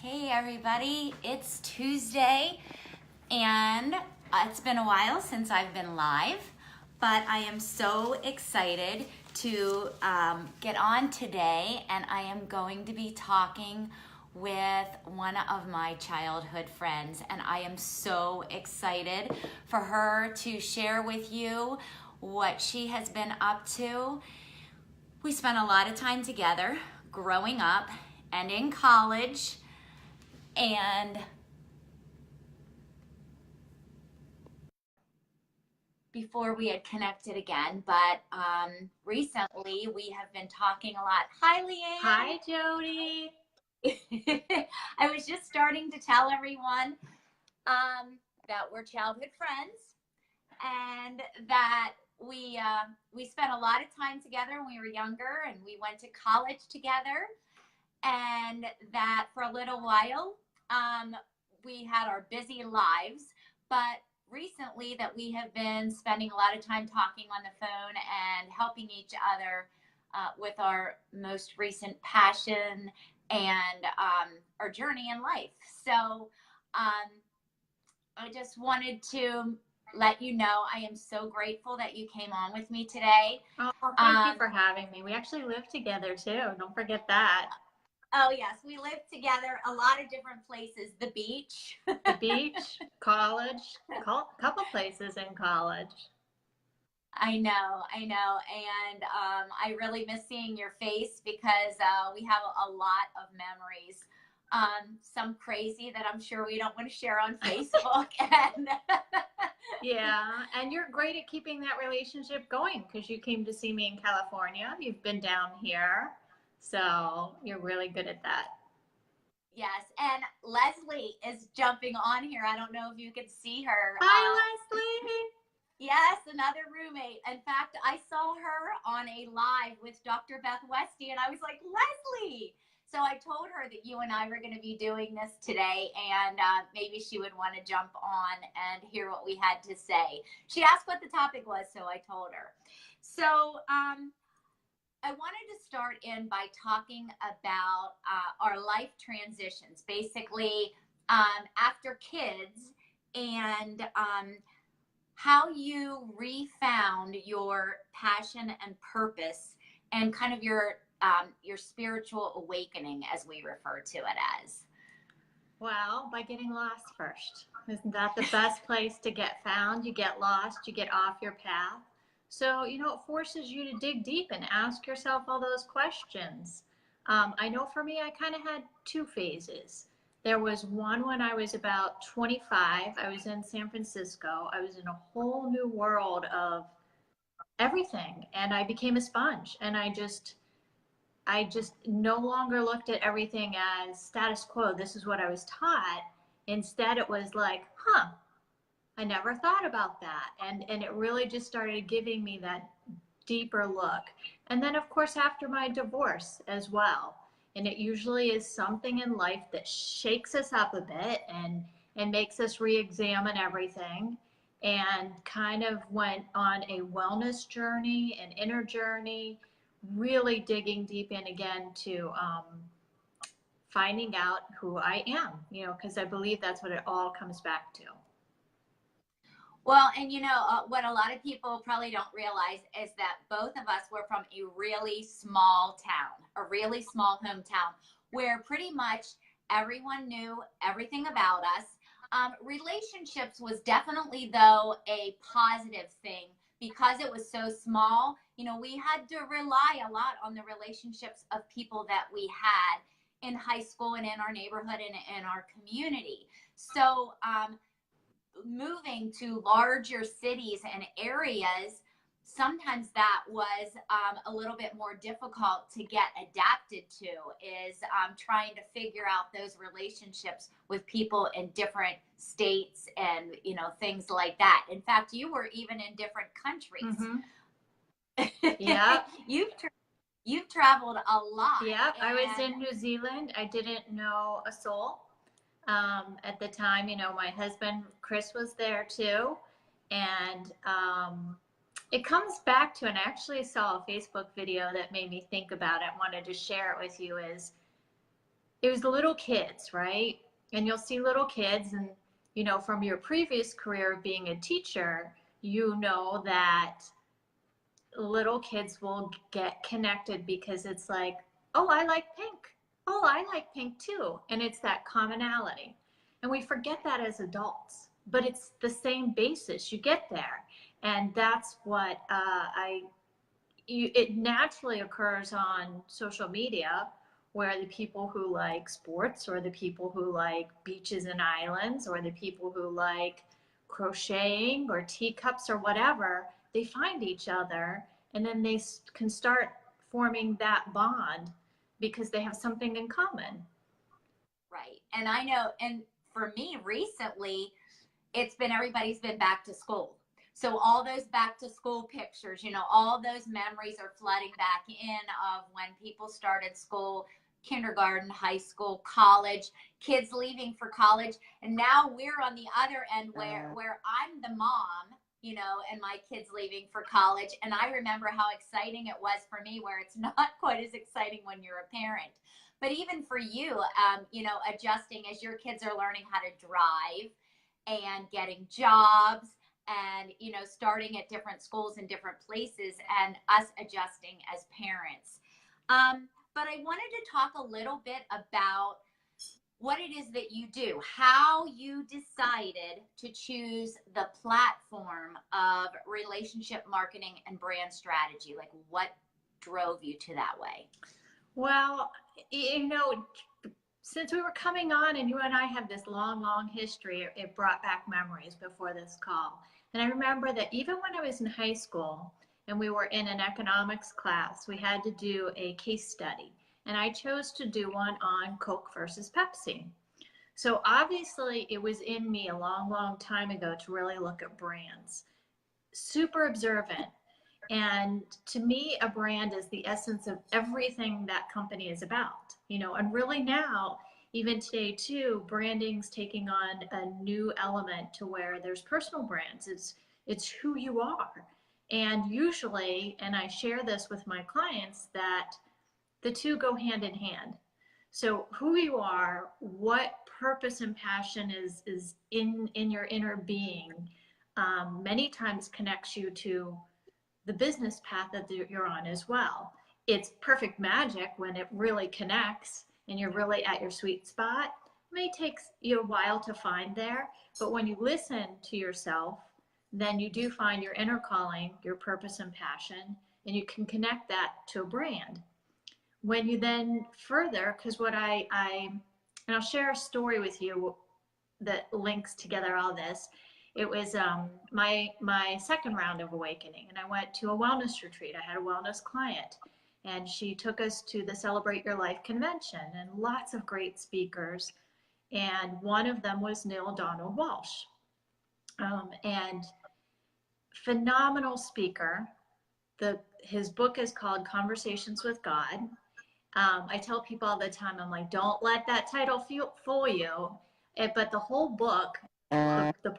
Hey everybody, it's Tuesday and it's been a while since I've been live, but I am so excited to get on today, and I am going to be talking with one of my childhood friends, and I am so excited for her to share with you what she has been up to. We spent a lot of time together growing up and in college, and before we had connected again, but recently we have been talking a lot. Hi, Leann. Hi, Jody. I was just starting to tell everyone that we're childhood friends and that we spent a lot of time together when we were younger, and we went to college together, and that for a little while we had our busy lives, but recently that we have been spending a lot of time talking on the phone and helping each other with our most recent passion and our journey in life. So I just wanted to let you know I am so grateful that you came on with me today. Oh, thank you for having me. We actually live together too. Don't forget that. Oh, yes. We lived together a lot of different places. The beach. The beach, college, a couple places in college. I know. And I really miss seeing your face because we have a lot of memories. Some crazy that I'm sure we don't want to share on Facebook. And Yeah, and you're great at keeping that relationship going because you came to see me in California. You've been down here, so you're really good at that. yes, and Leslie is jumping on here. I don't know if you can see her. Hi, Leslie. Yes, another roommate. In fact, I saw her on a live with Dr. Beth Westy, and I was like, Leslie. So I told her that you and I were going to be doing this today, and maybe she would want to jump on and hear what we had to say. She asked what the topic was, so I told her. So I wanted to start in by talking about our life transitions, basically after kids, and how you refound your passion and purpose, and kind of your spiritual awakening, as we refer to it as. Well, by getting lost first. Isn't that the best place to get found? You get lost, you get off your path. So, it forces you to dig deep and ask yourself all those questions. I know for me, I kind of had two phases. There was one when I was about 25. I was in San Francisco. I was in a whole new world of everything, and I became a sponge. And I just no longer looked at everything as status quo. This is what I was taught. Instead, it was like, I never thought about that. And it really just started giving me that deeper look. And then, of course, after my divorce as well. And it usually is something in life that shakes us up a bit and makes us re-examine everything, and kind of went on a wellness journey, an inner journey, really digging deep in again to finding out who I am, because I believe that's what it all comes back to. Well, and what a lot of people probably don't realize is that both of us were from a really small town, a really small hometown, where pretty much everyone knew everything about us. Relationships was definitely, though, a positive thing because it was so small. We had to rely a lot on the relationships of people that we had in high school and in our neighborhood and in our community. So, moving to larger cities and areas, sometimes that was a little bit more difficult to get adapted to, is trying to figure out those relationships with people in different states and things like that. In fact, you were even in different countries. Mm-hmm. Yeah. You've traveled a lot. Yeah, I was in New Zealand. I didn't know a soul. At the time, my husband, Chris, was there too. And it comes back to, and I actually saw a Facebook video that made me think about it, wanted to share it with you, is it was little kids, right? And you'll see little kids, and you know, from your previous career of being a teacher, you know that little kids will get connected because it's like, oh, I like pink. Oh, I like pink too. And it's that commonality. And we forget that as adults, but it's the same basis. You get there. And that's what it naturally occurs on social media, where the people who like sports, or the people who like beaches and islands, or the people who like crocheting or teacups or whatever, they find each other, and then they can start forming that bond because they have something in common. Right. And I know, and for me recently, everybody's been back to school. So all those back to school pictures, all those memories are flooding back in of when people started school, kindergarten, high school, college, kids leaving for college. And now we're on the other end where I'm the mom, and my kids leaving for college. And I remember how exciting it was for me, where it's not quite as exciting when you're a parent. But even for you, adjusting as your kids are learning how to drive and getting jobs, and starting at different schools in different places, and us adjusting as parents. But I wanted to talk a little bit about what it is that you do, how you decided to choose the platform of relationship marketing and brand strategy. Like, what drove you to that way? Well, since we were coming on, and you and I have this long history, it brought back memories before this call. And I remember that even when I was in high school and we were in an economics class, we had to do a case study. And I chose to do one on Coke versus Pepsi. So obviously it was in me a long time ago to really look at brands. Super observant. And to me, a brand is the essence of everything that company is about, and really now, even today too, branding's taking on a new element to where there's personal brands. It's who you are. And usually, and I share this with my clients, that the two go hand in hand. So who you are, what purpose and passion is in your inner being, many times connects you to the business path that you're on as well. It's perfect magic when it really connects and you're really at your sweet spot. It may take you a while to find there, but when you listen to yourself, then you do find your inner calling, your purpose and passion, and you can connect that to a brand. When you then further, because and I'll share a story with you that links together all this. It was my second round of awakening, and I went to a wellness retreat. I had a wellness client, and she took us to the Celebrate Your Life convention, and lots of great speakers. And one of them was Neil Donald Walsh, and phenomenal speaker. His book is called Conversations with God. I tell people all the time, I'm like, don't let that title fool you. But the whole book, the